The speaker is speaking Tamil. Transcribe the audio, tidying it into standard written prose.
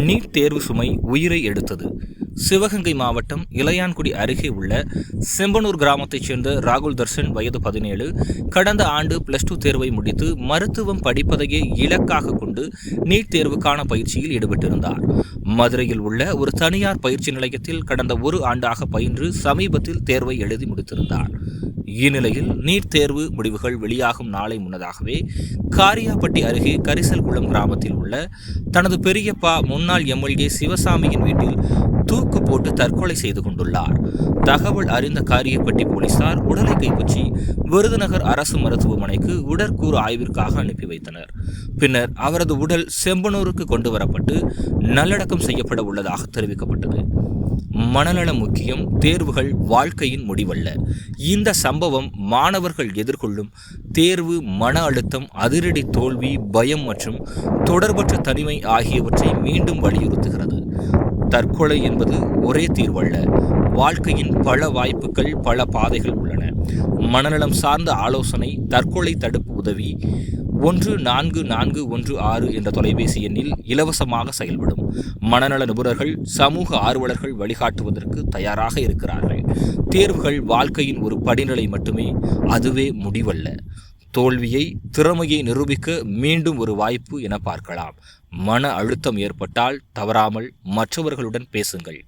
நீட் தேர்வு சுமை உயிரை எடுத்தது. சிவகங்கை மாவட்டம் இளையான்குடி அருகே உள்ள செம்பனூர் கிராமத்தைச் சேர்ந்த ராகுல் தர்ஷன், வயது 17, கடந்த ஆண்டு +2 தேர்வை முடித்து மருத்துவம் படிப்பதையே இலக்காக கொண்டு நீட் தேர்வுக்கான பயிற்சியில் ஈடுபட்டிருந்தார். மதுரையில் உள்ள ஒரு தனியார் பயிற்சி நிலையத்தில் கடந்த 1 ஆண்டாக பயின்று சமீபத்தில் தேர்வை எழுதி முடித்திருந்தார். இந்நிலையில் நீட் தேர்வு முடிவுகள் வெளியாகும் நாளை முன்னதாகவே காரியாப்பட்டி அருகே கரிசல்குளம் கிராமத்தில் உள்ள தனது பெரியப்பா முன்னாள் எம்எல்ஏ சிவசாமியின் வீட்டில் தூக்கு போட்டு தற்கொலை செய்து கொண்டுள்ளார். தகவல் அறிந்த காரியப்பட்டி போலீசார் உடலை கைப்பற்றி விருதுநகர் அரசு மருத்துவமனைக்கு உடற்கூறு ஆய்விற்காக அனுப்பி வைத்தனர். பின்னர் அவரது உடல் செம்பனூருக்கு கொண்டு வரப்பட்டு நல்லடக்கம் செய்யப்பட உள்ளதாக தெரிவிக்கப்பட்டது. மனநலம் முக்கியம், தேர்வுகள் வாழ்க்கையின் முடிவல்ல. இந்த சம்பவம் மாணவர்கள் எதிர்கொள்ளும் தேர்வு, மன அழுத்தம், அதிரடி தோல்வி, பயம் மற்றும் தொடர்பற்ற தனிமை ஆகியவற்றை மீண்டும் வலியுறுத்துகிறது. தற்கொலை என்பது ஒரே தீர்வல்ல. வாழ்க்கையின் பல வாய்ப்புகள், பல பாதைகள் உள்ளன. மனநலம் சார்ந்த ஆலோசனை, தற்கொலை தடுப்பு உதவி 14416 என்ற தொலைபேசி எண்ணில் இலவசமாக செயல்படும். மனநல நிபுணர்கள், சமூக ஆர்வலர்கள் வழிகாட்டுவதற்கு தயாராக இருக்கிறார்கள். தேர்வுகள் வாழ்க்கையின் ஒரு படிநிலை மட்டுமே, அதுவே முடிவல்ல. தோல்வியை திறமையை நிரூபிக்க மீண்டும் ஒரு வாய்ப்பு என பார்க்கலாம். மன அழுத்தம் ஏற்பட்டால் தவறாமல் மற்றவர்களுடன் பேசுங்கள்.